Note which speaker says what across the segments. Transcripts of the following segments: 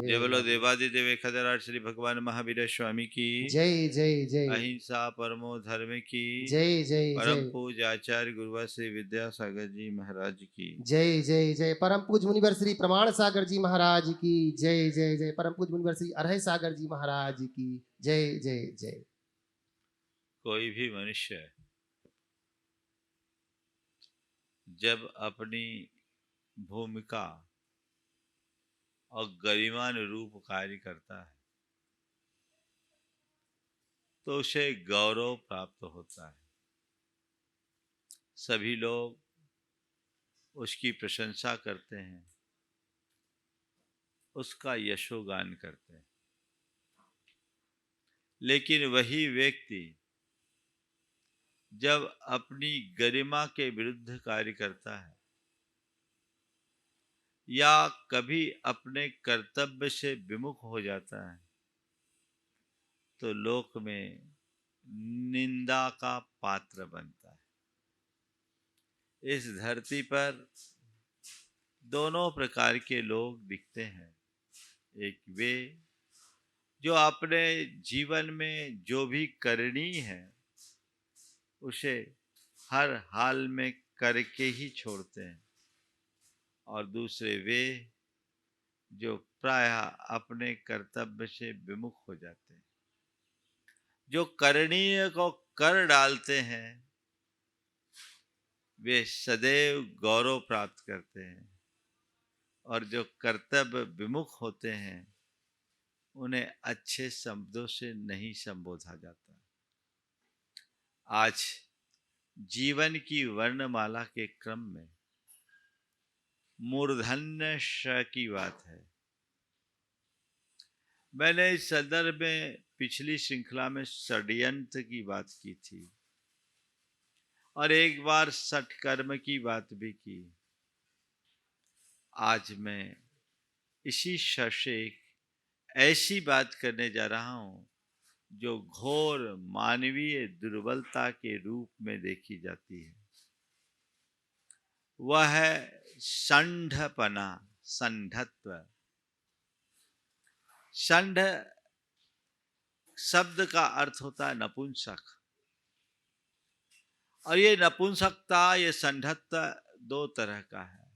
Speaker 1: जय बोलो देवादिदेव खदराज श्री भगवान महावीर स्वामी की
Speaker 2: जय जय जय
Speaker 1: अहिंसा परमो धर्म की
Speaker 2: जय जय
Speaker 1: परम
Speaker 2: जय
Speaker 1: पूज्य आचार्य गुरुवर श्री विद्यासागर जी महाराज की
Speaker 2: जय जय जय। परम पूज्य मुनिवर श्री प्रमाण सागर जी महाराज की जय जय जय। परम पूज्य मुनिवर श्री अरहय सागर जी महाराज की जय जय जय।
Speaker 1: कोई भी मनुष्य जब अपनी भूमिका और गरिमानुरूप कार्य करता है तो उसे गौरव प्राप्त होता है। सभी लोग उसकी प्रशंसा करते हैं, उसका यशोगान करते हैं। लेकिन वही व्यक्ति जब अपनी गरिमा के विरुद्ध कार्य करता है या कभी अपने कर्तव्य से विमुख हो जाता है तो लोक में निंदा का पात्र बनता है। इस धरती पर दोनों प्रकार के लोग दिखते हैं। एक वे जो अपने जीवन में जो भी करनी है उसे हर हाल में करके ही छोड़ते हैं, और दूसरे वे जो प्रायः अपने कर्तव्य से विमुख हो जाते हैं। जो करणीय को कर डालते हैं वे सदैव गौरव प्राप्त करते हैं, और जो कर्तव्य विमुख होते हैं उन्हें अच्छे शब्दों से नहीं संबोधा जाता। आज जीवन की वर्णमाला के क्रम में मूर्धन्य श की बात है। मैंने इस संदर्भ में पिछली श्रृंखला में षड्यंत्र की बात की थी और एक बार सत्कर्म की बात भी की। आज मैं इसी श से एक ऐसी बात करने जा रहा हूं जो घोर मानवीय दुर्बलता के रूप में देखी जाती है। वह है षंढपना, षंढत्व। षंढ शब्द का अर्थ होता है नपुंसक, और ये नपुंसकता, ये षंढत्व दो तरह का है।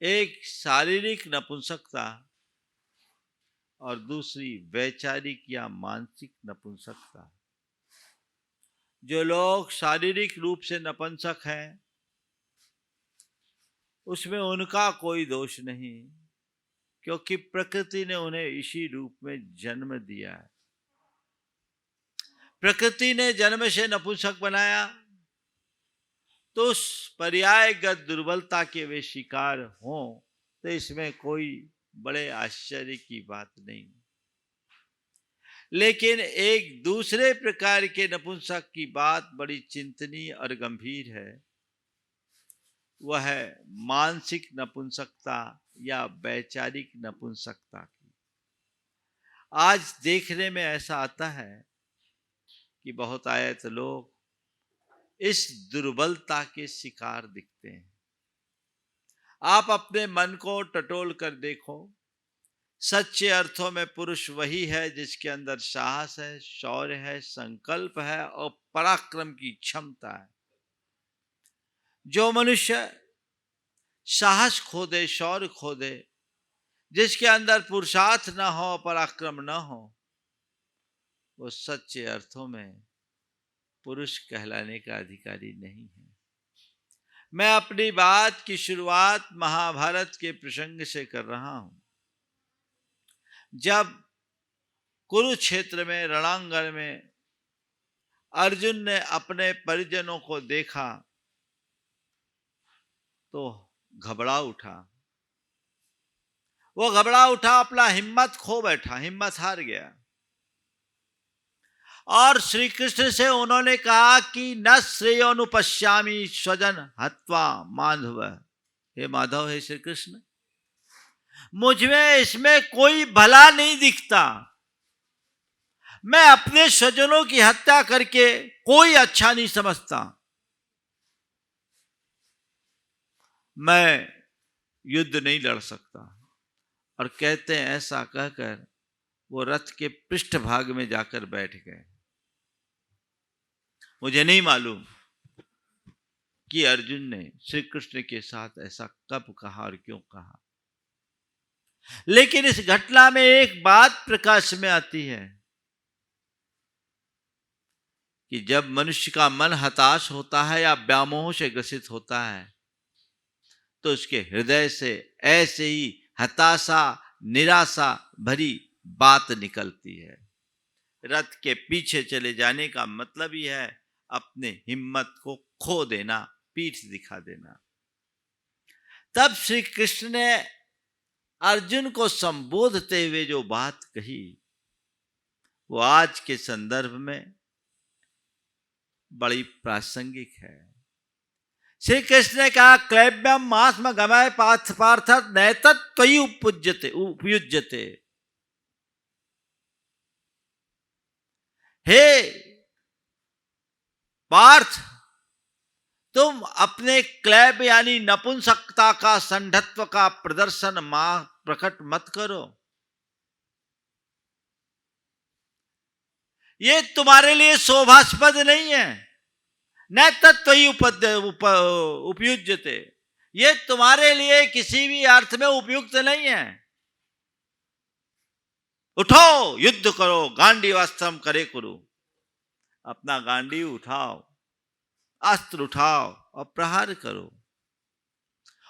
Speaker 1: एक शारीरिक नपुंसकता और दूसरी वैचारिक या मानसिक नपुंसकता। जो लोग शारीरिक रूप से नपुंसक हैं उसमें उनका कोई दोष नहीं, क्योंकि प्रकृति ने उन्हें इसी रूप में जन्म दिया है। प्रकृति ने जन्म से नपुंसक बनाया तो उस पर्यायगत दुर्बलता के वे शिकार हों तो इसमें कोई बड़े आश्चर्य की बात नहीं। लेकिन एक दूसरे प्रकार के नपुंसक की बात बड़ी चिंतनीय और गंभीर है। वह है मानसिक नपुंसकता या वैचारिक नपुंसकता की। आज देखने में ऐसा आता है कि बहुत आयत लोग इस दुर्बलता के शिकार दिखते हैं। आप अपने मन को टटोल कर देखो, सच्चे अर्थों में पुरुष वही है जिसके अंदर साहस है, शौर्य है, संकल्प है और पराक्रम की क्षमता है। जो मनुष्य साहस खो दे, शौर्य खो दे, जिसके अंदर पुरुषार्थ न हो, पराक्रम न हो, वो सच्चे अर्थों में पुरुष कहलाने का अधिकारी नहीं है। मैं अपनी बात की शुरुआत महाभारत के प्रसंग से कर रहा हूं। जब कुरुक्षेत्र में रणांगण में अर्जुन ने अपने परिजनों को देखा तो घबरा उठा। वो घबरा उठा, अपना हिम्मत खो बैठा, हिम्मत हार गया। और श्री कृष्ण से उन्होंने कहा कि न श्रेयोनुपश्यामि स्वजन हत्वा माधव। हे माधव, हे श्री कृष्ण, मुझमें इसमें कोई भला नहीं दिखता। मैं अपने स्वजनों की हत्या करके कोई अच्छा नहीं समझता। मैं युद्ध नहीं लड़ सकता। और कहते हैं ऐसा कहकर वो रथ के पृष्ठभाग में जाकर बैठ गए। मुझे नहीं मालूम कि अर्जुन ने श्री कृष्ण के साथ ऐसा कब कहा और क्यों कहा, लेकिन इस घटना में एक बात प्रकाश में आती है कि जब मनुष्य का मन हताश होता है या व्यामोह से ग्रसित होता है तो उसके हृदय से ऐसे ही हताशा निराशा भरी बात निकलती है। रथ के पीछे चले जाने का मतलब ही है अपने हिम्मत को खो देना, पीठ दिखा देना। तब श्री कृष्ण ने अर्जुन को संबोधते हुए जो बात कही वो आज के संदर्भ में बड़ी प्रासंगिक है। श्री कृष्ण ने कहा क्लैब्यम मास्म गमय पार्थ नैतत् त्वयि उपयुज्यते। हे पार्थ, तुम अपने क्लैब यानी नपुंसकता का संढत्व का प्रदर्शन प्रकट मत करो। ये तुम्हारे लिए शोभास्पद नहीं है। न तत्त्वयि उपयुज्यते, ये तुम्हारे लिए किसी भी अर्थ में उपयुक्त नहीं है। उठो, युद्ध करो, गांडीवास्त्रम करे करो। अपना गांडी उठाओ, अस्त्र उठाओ और प्रहार करो।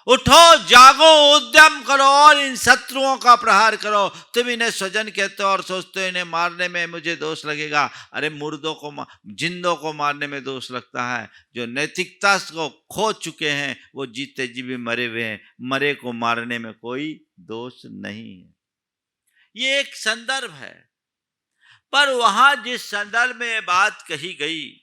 Speaker 1: उठो, जागो, उद्यम करो और इन शत्रुओं का प्रहार करो। तुम इन्हें स्वजन कहते हो और सोचते हो इन्हें मारने में मुझे दोष लगेगा। अरे मुर्दों को, जिंदों को मारने में दोष लगता है। जो नैतिकता को खो चुके हैं वो जीते जी भी मरे हुए हैं। मरे को मारने में कोई दोष नहीं है। ये एक संदर्भ है, पर वहां जिस संदर्भ में बात कही गई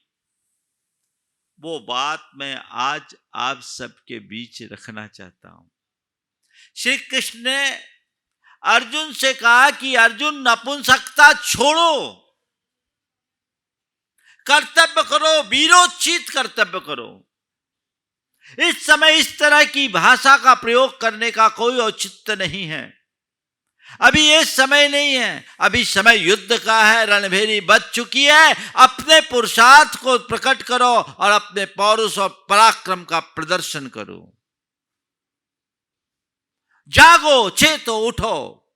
Speaker 1: वो बात मैं आज आप सबके बीच रखना चाहता हूं। श्री कृष्ण ने अर्जुन से कहा कि अर्जुन नपुंसकता छोड़ो, कर्तव्य करो, वीरोचित कर्तव्य करो। इस समय इस तरह की भाषा का प्रयोग करने का कोई औचित्य नहीं है। अभी ये समय नहीं है, अभी समय युद्ध का है। रणभेरी बज चुकी है। अपने पुरुषार्थ को प्रकट करो और अपने पौरुष और पराक्रम का प्रदर्शन करो। जागो, चेतो, उठो।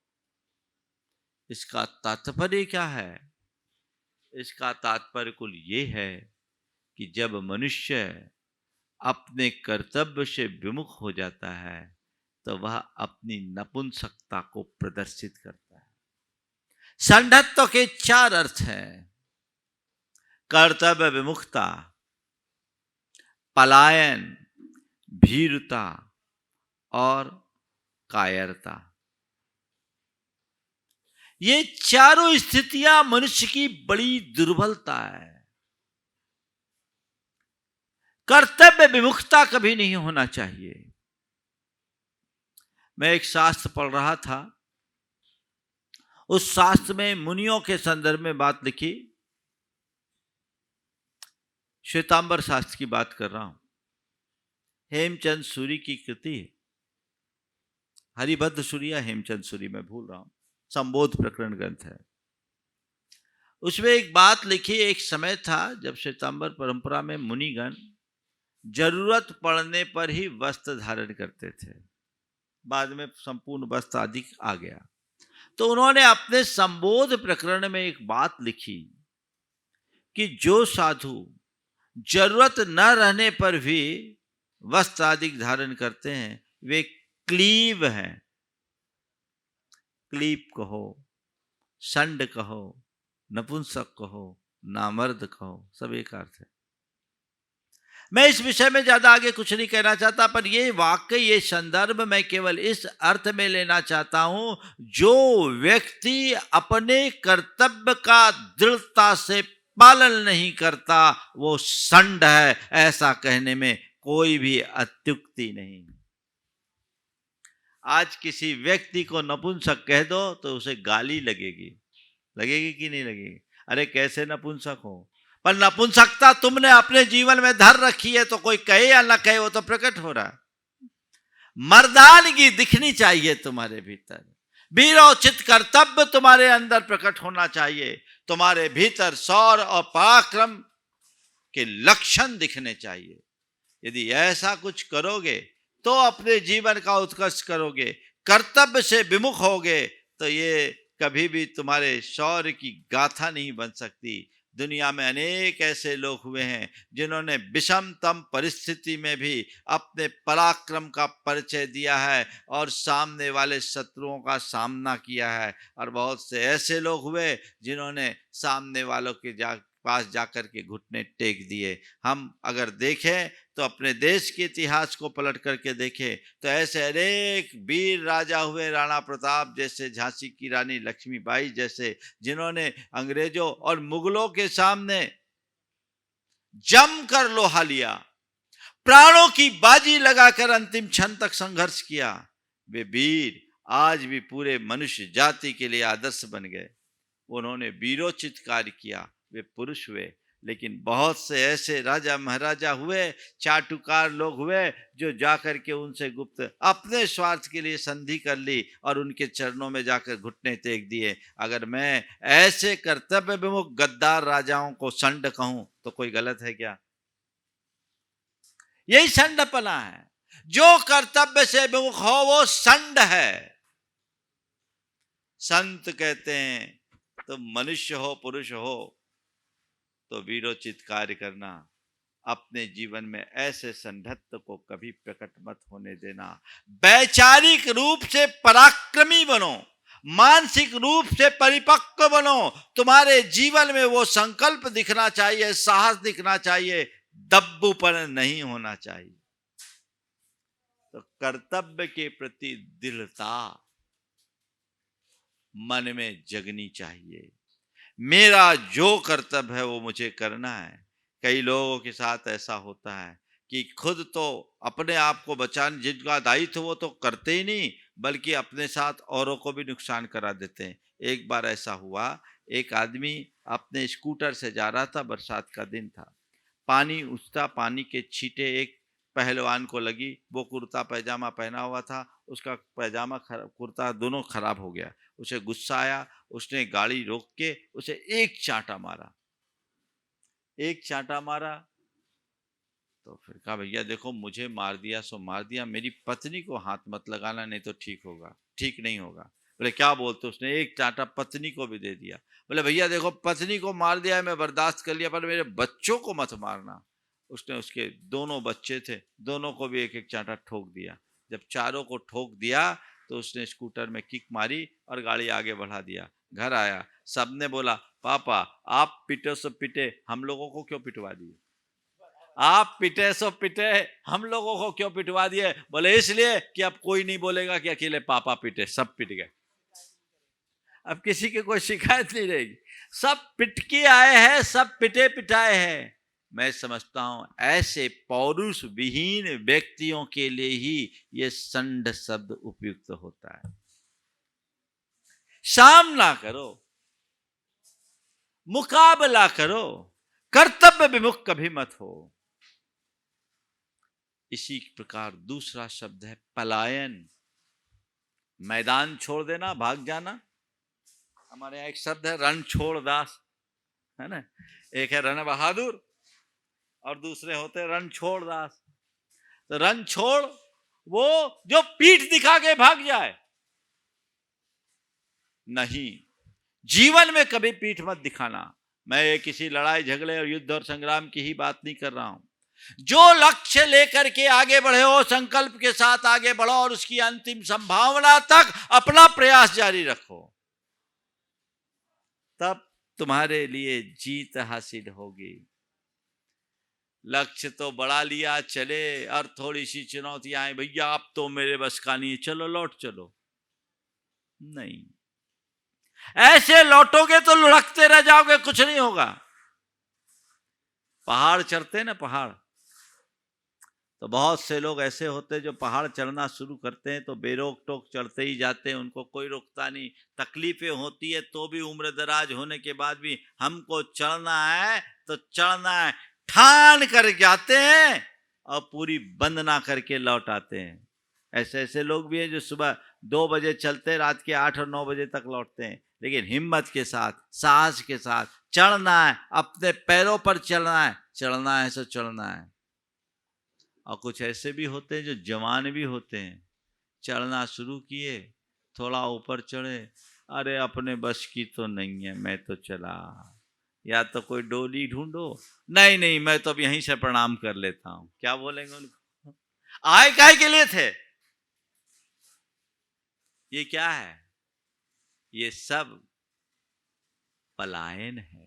Speaker 1: इसका तात्पर्य क्या है? इसका तात्पर्य कुल ये है कि जब मनुष्य अपने कर्तव्य से विमुख हो जाता है तो वह अपनी नपुंसकता को प्रदर्शित करता है। संढत्व के 4 अर्थ हैं: कर्तव्य विमुखता, पलायन, भीरुता और कायरता। ये चारों स्थितियां मनुष्य की बड़ी दुर्बलता है। कर्तव्य विमुखता कभी नहीं होना चाहिए। मैं एक शास्त्र पढ़ रहा था, उस शास्त्र में मुनियों के संदर्भ में बात लिखी। श्वेतांबर शास्त्र की बात कर रहा हूं। हेमचंद सूरी की कृति है, हरिभद्र सूरी या हेमचंद सूरी, मैं भूल रहा हूं, संबोध प्रकरण ग्रंथ है। उसमें एक बात लिखी, एक समय था जब श्वेतांबर परंपरा में मुनिगण जरूरत पड़ने पर ही वस्त्र धारण करते थे। बाद में संपूर्ण वस्त्र आदि आ गया। तो उन्होंने अपने संबोध प्रकरण में एक बात लिखी कि जो साधु जरूरत न रहने पर भी वस्त्र आदि धारण करते हैं वे क्लीब हैं। क्लीब कहो, षंड कहो, नपुंसक कहो, नामर्द कहो, सब एक अर्थ है। मैं इस विषय में ज्यादा आगे कुछ नहीं कहना चाहता, पर ये वाकई, ये संदर्भ मैं केवल इस अर्थ में लेना चाहता हूं, जो व्यक्ति अपने कर्तव्य का दृढ़ता से पालन नहीं करता वो षंड है। ऐसा कहने में कोई भी अत्युक्ति नहीं। आज किसी व्यक्ति को नपुंसक कह दो तो उसे गाली लगेगी। लगेगी कि नहीं लगेगी? अरे कैसे नपुंसक हो? पर नपुंसकता तुमने अपने जीवन में धर रखी है, तो कोई कहे या ना कहे वो तो प्रकट हो रहा है। मर्दानगी दिखनी चाहिए तुम्हारे भीतर, वीरोचित कर्तव्य तुम्हारे अंदर प्रकट होना चाहिए। तुम्हारे भीतर शौर्य और पराक्रम के लक्षण दिखने चाहिए। यदि ऐसा कुछ करोगे तो अपने जीवन का उत्कर्ष करोगे। कर्तव्य से विमुख होगे तो ये कभी भी तुम्हारे शौर्य की गाथा नहीं बन सकती। दुनिया में अनेक ऐसे लोग हुए हैं जिन्होंने विषमतम परिस्थिति में भी अपने पराक्रम का परिचय दिया है और सामने वाले शत्रुओं का सामना किया है। और बहुत से ऐसे लोग हुए जिन्होंने सामने वालों के पास जाकर के घुटने टेक दिए। हम अगर देखें तो अपने देश के इतिहास को पलट करके देखें तो ऐसे अनेक वीर राजा हुए, राणा प्रताप जैसे, झांसी की रानी लक्ष्मीबाई जैसे, जिन्होंने अंग्रेजों और मुगलों के सामने जमकर लोहा लिया, प्राणों की बाजी लगाकर अंतिम क्षण तक संघर्ष किया। वे वीर आज भी पूरे मनुष्य जाति के लिए आदर्श बन गए। उन्होंने वीरोचित कार्य किया, वे पुरुष हुए। लेकिन बहुत से ऐसे राजा महाराजा हुए, चाटुकार लोग हुए, जो जाकर के उनसे गुप्त अपने स्वार्थ के लिए संधि कर ली और उनके चरणों में जाकर घुटने टेक दिए। अगर मैं ऐसे कर्तव्य विमुख गद्दार राजाओं को संड कहूं तो कोई गलत है क्या? यही संडपना है। जो कर्तव्य से विमुख हो वो संड है। संत कहते हैं तो मनुष्य हो, पुरुष हो, तो वीरोचित कार्य करना। अपने जीवन में ऐसे संढत्त को कभी प्रकट मत होने देना। वैचारिक रूप से पराक्रमी बनो, मानसिक रूप से परिपक्व बनो। तुम्हारे जीवन में वो संकल्प दिखना चाहिए, साहस दिखना चाहिए, दब्बूपन नहीं होना चाहिए। तो कर्तव्य के प्रति दृढ़ता मन में जगनी चाहिए। मेरा जो कर्तव्य है वो मुझे करना है। कई लोगों के साथ ऐसा होता है कि खुद तो अपने आप को बचाने जिनका दायित्व वो तो करते ही नहीं, बल्कि अपने साथ औरों को भी नुकसान करा देते हैं। एक बार ऐसा हुआ, एक आदमी अपने स्कूटर से जा रहा था, बरसात का दिन था, पानी उछता, पानी के छींटे एक पहलवान को लगी। वो कुर्ता पैजामा पहना हुआ था, उसका पैजामा कुर्ता दोनों खराब हो गया। उसे गुस्सा आया, उसने गाड़ी रोक के उसे एक चांटा मारा। एक चांटा मारा तो फिर कहा, भैया देखो मुझे मार दिया सो मार दिया, मेरी पत्नी को हाथ मत लगाना, नहीं तो ठीक नहीं होगा। बोले क्या बोलते? उसने एक चांटा पत्नी को भी दे दिया। बोले भैया देखो पत्नी को मार दिया है, मैं बर्दाश्त कर लिया, पर मेरे बच्चों को मत मारना। उसने उसके दोनों बच्चे थे, दोनों को भी एक एक चांटा ठोक दिया। जब चारों को ठोक दिया तो उसने स्कूटर में किक मारी और गाड़ी आगे बढ़ा दिया। घर आया, सबने बोला पापा आप पिटे सो पिटे, हम लोगों को क्यों पिटवा दिए? आप पिटे सो पिटे, हम लोगों को क्यों पिटवा दिए? बोले इसलिए कि अब कोई नहीं बोलेगा कि अकेले पापा पिटे, सब पिट गए। अब किसी की कोई शिकायत नहीं रहेगी, सब पिट के आए हैं, सब पिटे पिटाए हैं। मैं समझता हूं ऐसे पौरुष विहीन व्यक्तियों के लिए ही ये संड शब्द उपयुक्त होता है। सामना करो, मुकाबला करो, कर्तव्य विमुख कभी मत हो। इसी प्रकार दूसरा शब्द है पलायन, मैदान छोड़ देना, भाग जाना। हमारे यहाँ एक शब्द है रण छोड़ दास, है ना? एक है रण बहादुर और दूसरे होते हैं रण छोड़ दास। तो रण छोड़ वो जो पीठ दिखा के भाग जाए, नहीं, जीवन में कभी पीठ मत दिखाना। मैं किसी लड़ाई झगड़े और युद्ध और संग्राम की ही बात नहीं कर रहा हूं। जो लक्ष्य लेकर के आगे बढ़े हो, संकल्प के साथ आगे बढ़ो और उसकी अंतिम संभावना तक अपना प्रयास जारी रखो, तब तुम्हारे लिए जीत हासिल होगी। लक्ष्य तो बढ़ा लिया चले और थोड़ी सी चुनौतियां आई, भैया आप तो मेरे बस का नहीं, चलो लौट चलो, नहीं, ऐसे लौटोगे तो लुढ़कते रह जाओगे, कुछ नहीं होगा। पहाड़ चढ़ते ना, पहाड़, तो बहुत से लोग ऐसे होते हैं जो पहाड़ चढ़ना शुरू करते हैं तो बेरोक टोक चढ़ते ही जाते हैं, उनको कोई रोकता नहीं। तकलीफें होती है तो भी, उम्र दराज होने के बाद भी हमको चढ़ना है तो चढ़ना है, ठान कर जाते हैं और पूरी बंद ना करके लौट आते हैं। ऐसे ऐसे लोग भी हैं जो सुबह 2 बजे चलते रात के 8 और 9 बजे तक लौटते हैं, लेकिन हिम्मत के साथ, साहस के साथ चढ़ना है, अपने पैरों पर चढ़ना है सो चढ़ना है। और कुछ ऐसे भी होते हैं जो जवान भी होते हैं, चढ़ना शुरू किए, थोड़ा ऊपर चढ़े, अरे अपने बस की तो नहीं है, मैं तो चला, या तो कोई डोली ढूंढो, नहीं नहीं मैं तो अब यहीं से प्रणाम कर लेता हूं। क्या बोलेंगे उनको? आए काहे के लिए थे? ये क्या है? ये सब पलायन है।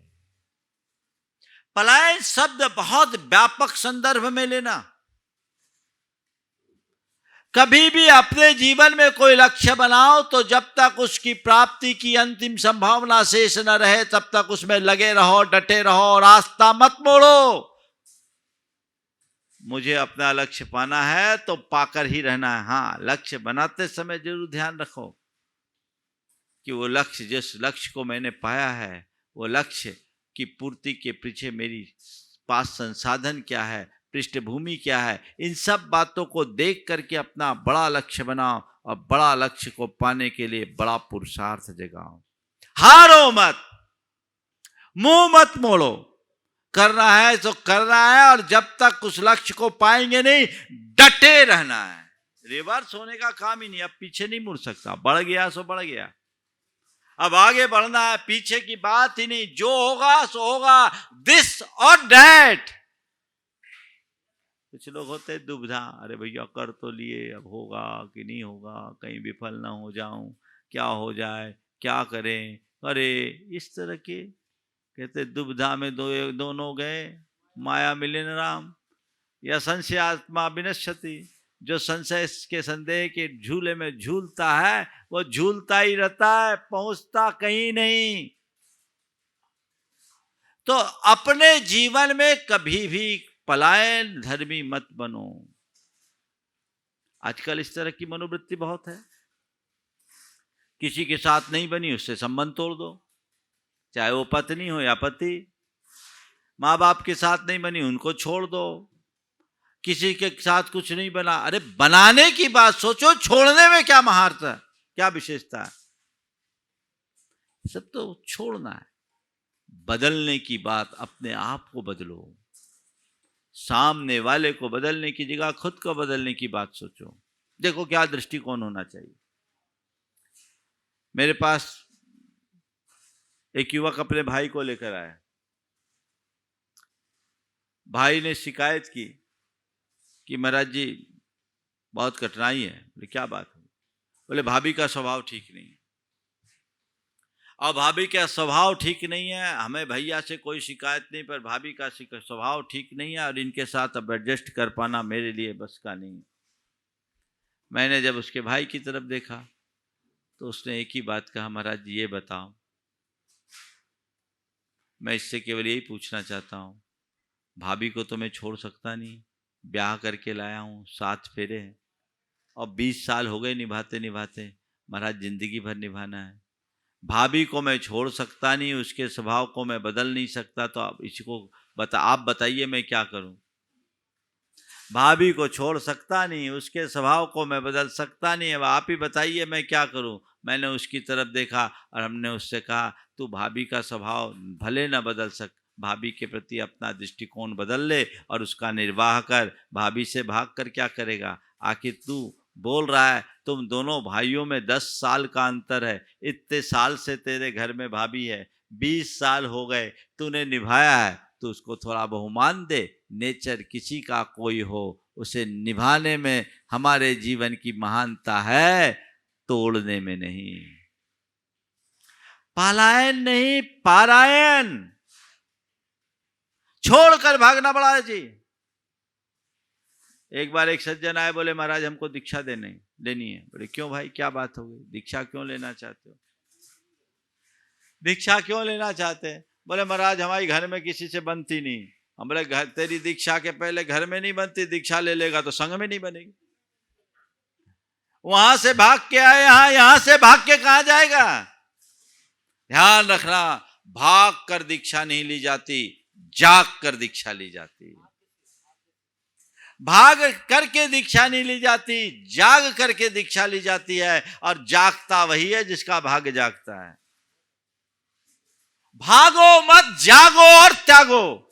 Speaker 1: पलायन शब्द बहुत व्यापक संदर्भ में लेना। कभी भी अपने जीवन में कोई लक्ष्य बनाओ तो जब तक उसकी प्राप्ति की अंतिम संभावना शेष न रहे तब तक उसमें लगे रहो, डटे रहो, रास्ता मत मोड़ो। मुझे अपना लक्ष्य पाना है तो पाकर ही रहना है। हाँ, लक्ष्य बनाते समय जरूर ध्यान रखो कि वो लक्ष्य, जिस लक्ष्य को मैंने पाया है, वो लक्ष्य की पूर्ति के पीछे मेरी पास संसाधन क्या है, पृष्ठभूमि क्या है, इन सब बातों को देख करके अपना बड़ा लक्ष्य बनाओ और बड़ा लक्ष्य को पाने के लिए बड़ा पुरुषार्थ जगाओ। हारो मत, मुंह मत मोड़ो, करना है तो करना है, और जब तक उस लक्ष्य को पाएंगे नहीं, डटे रहना है। रिवर्स होने का काम ही नहीं, अब पीछे नहीं मुड़ सकता। बढ़ गया सो बढ़ गया, अब आगे बढ़ना है, पीछे की बात ही नहीं, जो होगा सो होगा, दिस और दैट। कुछ लोग होते हैं दुविधा, अरे भैया कर तो लिए, अब होगा कि नहीं होगा, कहीं विफल ना हो जाऊं, क्या हो जाए, क्या करें, अरे इस तरह के कहते दुविधा में दोनों गए, माया मिलन राम, या संशय आत्मा विनश्यति। जो संशय के संदेह के झूले में झूलता है वो झूलता ही रहता है, पहुंचता कहीं नहीं। तो अपने जीवन में कभी भी पलायन धर्मी मत बनो। आजकल इस तरह की मनोवृत्ति बहुत है, किसी के साथ नहीं बनी उससे संबंध तोड़ दो, चाहे वो पत्नी हो या पति। माँ बाप के साथ नहीं बनी उनको छोड़ दो, किसी के साथ कुछ नहीं बना, अरे बनाने की बात सोचो, छोड़ने में क्या महारत है, क्या विशेषता है? सब तो छोड़ना है। बदलने की बात, अपने आप को बदलो, सामने वाले को बदलने की जगह खुद को बदलने की बात सोचो। देखो क्या दृष्टिकोण होना चाहिए। मेरे पास एक युवक अपने भाई को लेकर आया, भाई ने शिकायत की कि महाराज जी बहुत कठिनाई है। बोले क्या बात है? बोले भाभी का स्वभाव ठीक नहीं है। और भाभी का स्वभाव ठीक नहीं है, हमें भैया से कोई शिकायत नहीं, पर भाभी का स्वभाव ठीक नहीं है और इनके साथ अब एडजस्ट कर पाना मेरे लिए बस का नहीं। मैंने जब उसके भाई की तरफ देखा तो उसने एक ही बात कहा, महाराज जी ये बताओ, मैं इससे केवल यही पूछना चाहता हूँ, भाभी को तो मैं छोड़ सकता नहीं, ब्याह करके लाया हूँ, 7 फेरे हैं और 20 साल हो गए निभाते निभाते, महाराज जिंदगी भर निभाना है। भाभी को मैं छोड़ सकता नहीं, उसके स्वभाव को मैं बदल नहीं सकता, तो आप इसको आप बताइए मैं क्या करूं? भाभी को छोड़ सकता नहीं, उसके स्वभाव को मैं बदल सकता नहीं, अब आप ही बताइए मैं क्या करूं? मैंने उसकी तरफ देखा और हमने उससे कहा, तू भाभी का स्वभाव भले न बदल सक, भाभी के प्रति अपना दृष्टिकोण बदल ले और उसका निर्वाह कर। भाभी से भाग कर क्या करेगा? आखिर तू बोल रहा है तुम दोनों भाइयों में 10 साल का अंतर है, इतने साल से तेरे घर में भाभी है, 20 साल हो गए तूने निभाया है, तो उसको थोड़ा बहुमान दे। नेचर किसी का कोई हो, उसे निभाने में हमारे जीवन की महानता है, तोड़ने में नहीं। पलायन नहीं, पारायण। छोड़कर भागना बड़ा है जी। एक बार एक सज्जन आए, बोले महाराज हमको दीक्षा लेनी है। बोले क्यों भाई, क्या बात हो गई, दीक्षा क्यों लेना चाहते हो? दीक्षा क्यों लेना चाहते हैं? बोले महाराज हमारी घर में किसी से बनती नहीं। हम बोले घर, तेरी दीक्षा के पहले घर में नहीं बनती, दीक्षा ले लेगा तो संघ में नहीं बनेगी। वहां से भाग के आए, यहां से भाग के कहां जाएगा? ध्यान रखना, भाग कर दीक्षा नहीं ली जाती, जाग कर दीक्षा ली जाती। भाग करके दीक्षा नहीं ली जाती, जाग करके दीक्षा ली जाती है। और जागता वही है जिसका भाग्य जागता है। भागो मत, जागो और त्यागो।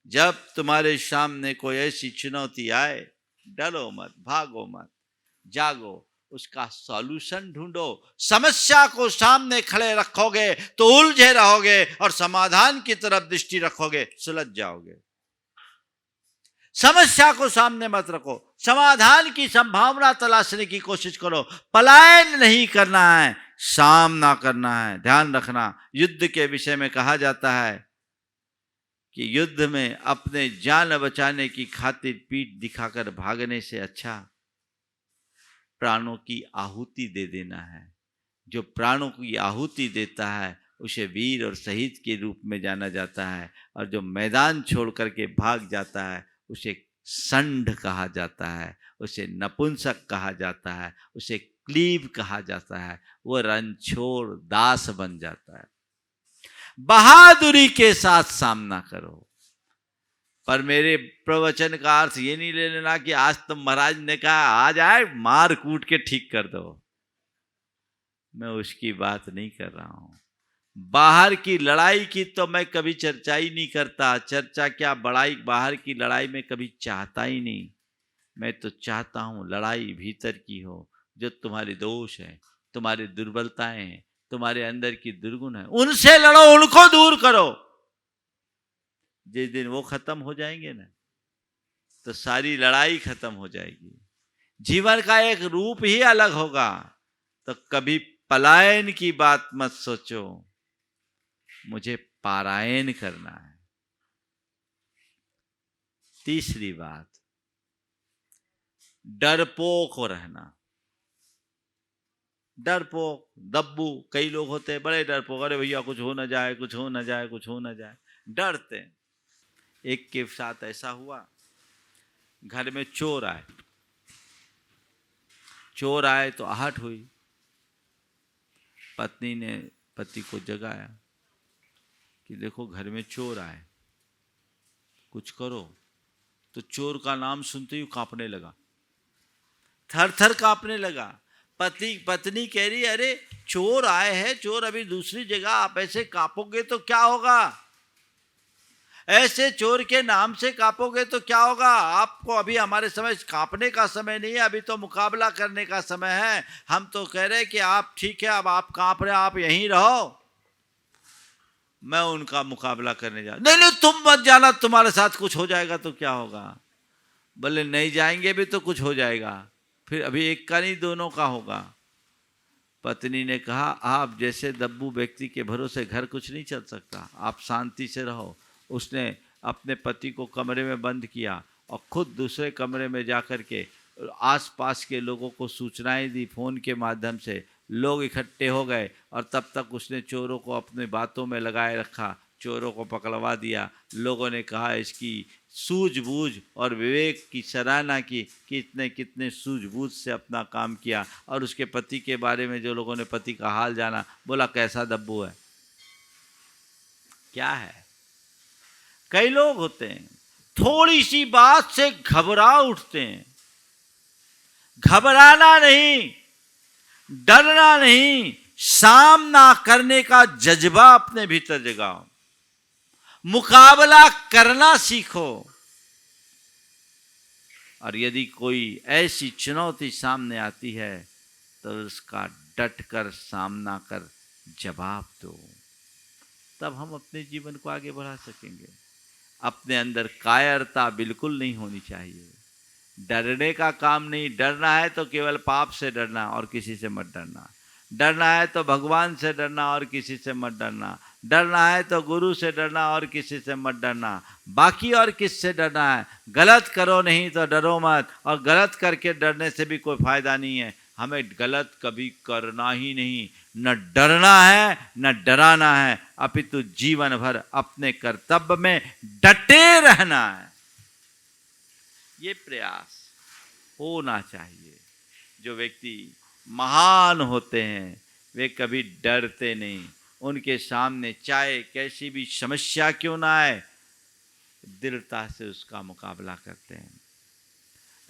Speaker 1: जब तुम्हारे सामने कोई ऐसी चुनौती आए, डरो मत, भागो मत, जागो, उसका सॉल्यूशन ढूंढो। समस्या को सामने खड़े रखोगे तो उलझे रहोगे, और समाधान की तरफ दृष्टि रखोगे सुलझ जाओगे। समस्या को सामने मत रखो, समाधान की संभावना तलाशने की कोशिश करो। पलायन नहीं करना है, सामना करना है। ध्यान रखना, युद्ध के विषय में कहा जाता है कि युद्ध में अपने जान बचाने की खातिर पीठ दिखाकर भागने से अच्छा प्राणों की आहुति दे देना है। जो प्राणों की आहुति देता है उसे वीर और शहीद के रूप में जाना जाता है, और जो मैदान छोड़ करके भाग जाता है उसे संढ कहा जाता है, उसे नपुंसक कहा जाता है, उसे क्लीब कहा जाता है। वो रणछोड़ दास बन जाता है। बहादुरी के साथ सामना करो। पर मेरे प्रवचन का अर्थ ये नहीं ले लेना कि आज तो महाराज ने कहा आ जाए मार कूट के ठीक कर दो। मैं उसकी बात नहीं कर रहा हूं। बाहर की लड़ाई की तो मैं कभी चर्चा ही नहीं करता। चर्चा क्या, बड़ाई बाहर की लड़ाई में कभी चाहता ही नहीं। मैं तो चाहता हूं लड़ाई भीतर की हो। जो तुम्हारे दोष हैं, तुम्हारी दुर्बलताएं हैं, तुम्हारे अंदर की दुर्गुण है, उनसे लड़ो, उनको दूर करो। जिस दिन वो खत्म हो जाएंगे ना, तो सारी लड़ाई खत्म हो जाएगी। जीवन का एक रूप ही अलग होगा। तो कभी पलायन की बात मत सोचो, मुझे पारायण करना है। तीसरी बात, डरपोक रहना। डरपोक, दब्बू, कई लोग होते हैं बड़े डरपोक। अरे भैया कुछ हो ना जाए, कुछ हो ना जाए, कुछ हो ना जाए, डरते। एक के साथ ऐसा हुआ, घर में चोर आए। चोर आए तो आहट हुई। पत्नी ने पति को जगाया कि देखो घर में चोर आए, कुछ करो। तो चोर का नाम सुनते ही कांपने लगा, थर थर कांपने लगा। पत्नी कह रही, अरे चोर आए हैं, चोर अभी दूसरी जगह, आप ऐसे कांपोगे तो क्या होगा? ऐसे चोर के नाम से कांपोगे तो क्या होगा? आपको अभी हमारे समय कांपने का समय नहीं है, अभी तो मुकाबला करने का समय है। हम तो कह रहे कि आप ठीक है, अब आप कांप रहे, आप यहीं रहो, मैं उनका मुकाबला करने जा। नहीं नहीं तुम मत जाना, तुम्हारे साथ कुछ हो जाएगा तो क्या होगा? बोले नहीं जाएंगे भी तो कुछ हो जाएगा, फिर अभी एक का नहीं दोनों का होगा। पत्नी ने कहा, आप जैसे दब्बू व्यक्ति के भरोसे घर कुछ नहीं चल सकता, आप शांति से रहो। उसने अपने पति को कमरे में बंद किया और खुद दूसरे कमरे में जाकर के आसपास के लोगों को सूचनाएं दी। फोन के माध्यम से लोग इकट्ठे हो गए और तब तक उसने चोरों को अपने बातों में लगाए रखा, चोरों को पकड़वा दिया। लोगों ने कहा इसकी सूझबूझ और विवेक की सराहना की कि इसने कितने सूझबूझ से अपना काम किया। और उसके पति के बारे में जो लोगों ने पति का हाल जाना, बोला कैसा दब्बू है, क्या है। कई लोग होते हैं थोड़ी सी बात से घबरा उठते हैं। घबराना नहीं, डरना नहीं, सामना करने का जज्बा अपने भीतर जगाओ, मुकाबला करना सीखो। और यदि कोई ऐसी चुनौती सामने आती है तो उसका डट कर सामना कर जवाब दो, तब हम अपने जीवन को आगे बढ़ा सकेंगे। अपने अंदर कायरता बिल्कुल नहीं होनी चाहिए। डरने का काम नहीं, डरना है तो केवल पाप से डरना और किसी से मत डरना। डरना है तो भगवान से डरना और किसी से मत डरना। डरना है तो गुरु से डरना और किसी से मत डरना। बाकी और किससे डरना है? गलत करो नहीं तो डरो मत, और गलत करके डरने से भी कोई फायदा नहीं है। हमें गलत कभी करना ही नहीं, न डरना है न डराना है, अपितु जीवन भर अपने कर्तव्य में डटे रहना है। ये प्रयास होना चाहिए। जो व्यक्ति महान होते हैं वे कभी डरते नहीं। उनके सामने चाहे कैसी भी समस्या क्यों ना आए, दृढ़ता से उसका मुकाबला करते हैं।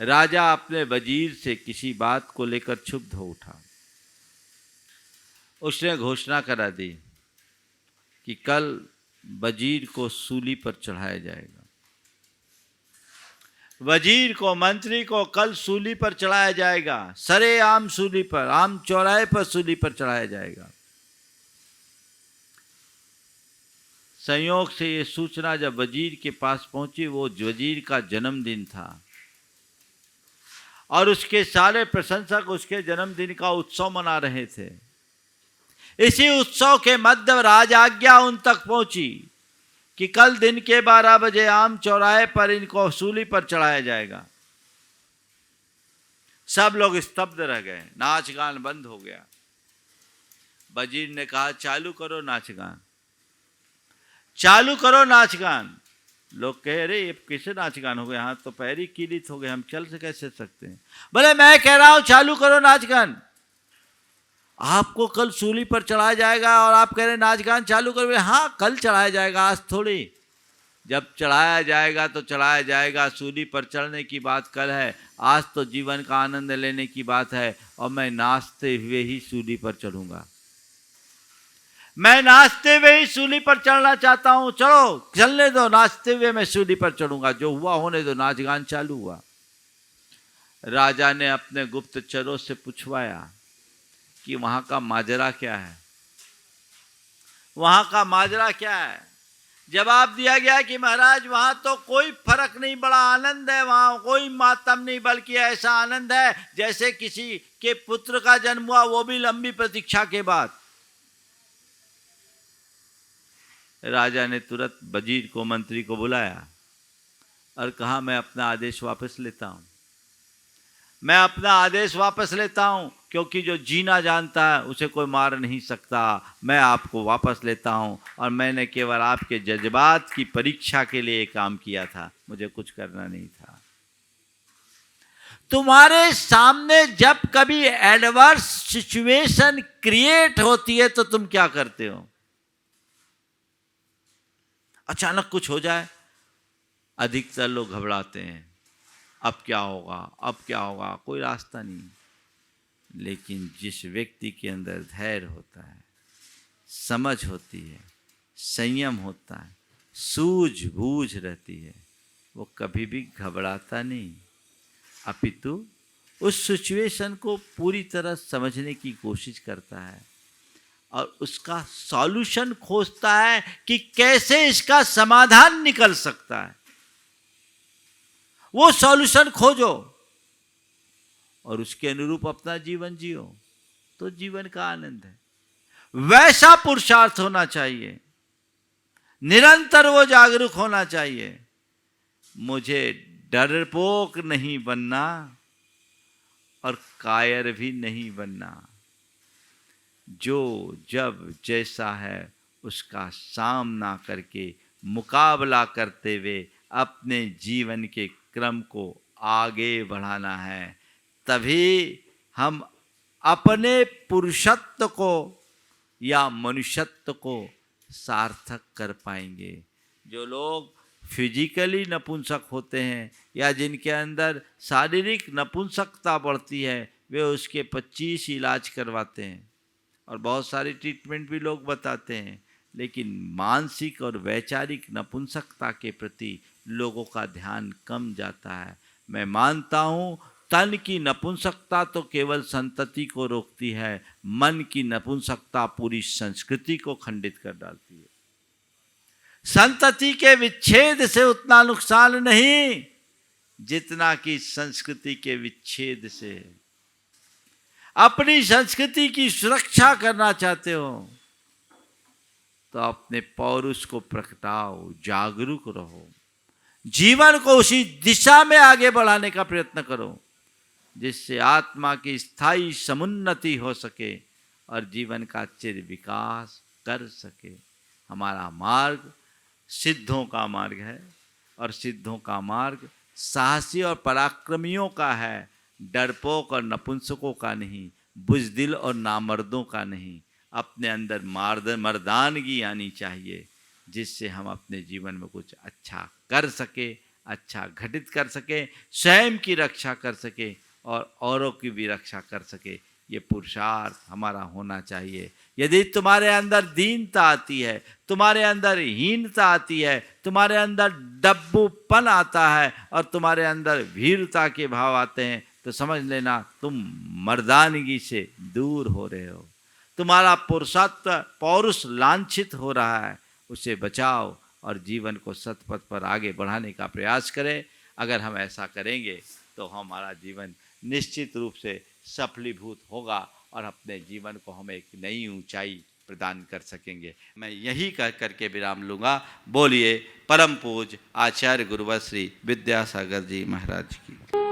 Speaker 1: राजा अपने वजीर से किसी बात को लेकर क्षुब्ध हो उठा। उसने घोषणा करा दी कि कल वजीर को सूली पर चढ़ाया जाएगा। वजीर को, मंत्री को कल सूली पर चढ़ाया जाएगा, सरेआम सूली पर, आम चौराहे पर सूली पर चढ़ाया जाएगा। संयोग से ये सूचना जब वजीर के पास पहुंची, वो वजीर का जन्मदिन था और उसके सारे प्रशंसक उसके जन्मदिन का उत्सव मना रहे थे। इसी उत्सव के मध्य राजआज्ञा उन तक पहुंची कि कल दिन के 12 बजे आम चौराहे पर इनको सूली पर चढ़ाया जाएगा। सब लोग स्तब्ध रह गए, नाच गान बंद हो गया। वजीर ने कहा, चालू करो नाच गान, चालू करो नाच गान। लोग कह रहे ये कैसे नाच गान हो गए, हाथ तो पैर ही कीलित हो गए, हम चल से कैसे सकते हैं। बोले मैं कह रहा हूं चालू करो नाच गान, आपको कल सूली पर चढ़ाया जाएगा और आप कह रहे नाच गान चालू करो। हाँ कल चढ़ाया जाएगा, आज थोड़ी। जब चढ़ाया जाएगा तो चढ़ाया जाएगा, सूली पर चढ़ने की बात कल है, आज तो जीवन का आनंद लेने की बात है। और मैं नाचते हुए ही सूली पर चढ़ूंगा, मैं नाचते हुए ही सूली पर चढ़ना चाहता हूं। चलो चलने दो, नाचते हुए मैं सूली पर चढ़ूंगा, जो हुआ होने दो। नाच गान चालू हुआ। राजा ने अपने गुप्तचरों से पूछवाया कि वहां का माजरा क्या है, वहां का माजरा क्या है। जवाब दिया गया कि महाराज वहां तो कोई फर्क नहीं, बड़ा आनंद है, वहां कोई मातम नहीं, बल्कि ऐसा आनंद है जैसे किसी के पुत्र का जन्म हुआ, वो भी लंबी प्रतीक्षा के बाद। राजा ने तुरंत वजीर को, मंत्री को बुलाया और कहा मैं अपना आदेश वापस लेता हूं, मैं अपना आदेश वापस लेता हूं, क्योंकि जो जीना जानता है उसे कोई मार नहीं सकता। मैं आपको वापस लेता हूं और मैंने केवल आपके जज्बात की परीक्षा के लिए काम किया था, मुझे कुछ करना नहीं था। तुम्हारे सामने जब कभी एडवर्स सिचुएशन क्रिएट होती है तो तुम क्या करते हो? अचानक कुछ हो जाए, अधिकतर लोग घबराते हैं, अब क्या होगा, अब क्या होगा, कोई रास्ता नहीं। लेकिन जिस व्यक्ति के अंदर धैर्य होता है, समझ होती है, संयम होता है, सूझबूझ रहती है, वो कभी भी घबराता नहीं, अपितु उस सिचुएशन को पूरी तरह समझने की कोशिश करता है और उसका सॉल्यूशन खोजता है कि कैसे इसका समाधान निकल सकता है। वो सॉल्यूशन खोजो और उसके अनुरूप अपना जीवन जियो, तो जीवन का आनंद है। वैसा पुरुषार्थ होना चाहिए, निरंतर वो जागरूक होना चाहिए। मुझे डरपोक नहीं बनना और कायर भी नहीं बनना। जो जब जैसा है उसका सामना करके, मुकाबला करते हुए अपने जीवन के क्रम को आगे बढ़ाना है। तभी हम अपने पुरुषत्व को या मनुष्यत्व को सार्थक कर पाएंगे। जो लोग फिजिकली नपुंसक होते हैं या जिनके अंदर शारीरिक नपुंसकता बढ़ती है, वे उसके 25 इलाज करवाते हैं और बहुत सारी ट्रीटमेंट भी लोग बताते हैं, लेकिन मानसिक और वैचारिक नपुंसकता के प्रति लोगों का ध्यान कम जाता है। मैं मानता हूँ तन की नपुंसकता तो केवल संतति को रोकती है, मन की नपुंसकता पूरी संस्कृति को खंडित कर डालती है। संतति के विच्छेद से उतना नुकसान नहीं जितना कि संस्कृति के विच्छेद से। अपनी संस्कृति की सुरक्षा करना चाहते हो तो अपने पौरुष को प्रकटाओ, जागरूक रहो, जीवन को उसी दिशा में आगे बढ़ाने का प्रयत्न करो जिससे आत्मा की स्थायी समुन्नति हो सके और जीवन का चिर विकास कर सके। हमारा मार्ग सिद्धों का मार्ग है और सिद्धों का मार्ग साहसी और पराक्रमियों का है, डरपोक और नपुंसकों का नहीं, बुज़दिल और नामर्दों का नहीं। अपने अंदर मर्दानगी आनी चाहिए। जिससे हम अपने जीवन में कुछ अच्छा कर सके, अच्छा घटित कर सके, स्वयं की रक्षा कर सके और औरों की भी रक्षा कर सके। ये पुरुषार्थ हमारा होना चाहिए। यदि तुम्हारे अंदर दीनता आती है, तुम्हारे अंदर हीनता आती है, तुम्हारे अंदर डब्बूपन आता है और तुम्हारे अंदर भीरुता के भाव आते हैं, तो समझ लेना तुम मर्दानगी से दूर हो रहे हो। तुम्हारा पुरुषत्व, पौरुष लांछित हो रहा है। उसे बचाओ और जीवन को सतपथ पर आगे बढ़ाने का प्रयास करें। अगर हम ऐसा करेंगे तो हमारा जीवन निश्चित रूप से सफलीभूत होगा और अपने जीवन को हम एक नई ऊंचाई प्रदान कर सकेंगे। मैं यही कह करके विराम लूँगा। बोलिए परम पूज्य आचार्य गुरुवर श्री विद्यासागर जी महाराज की।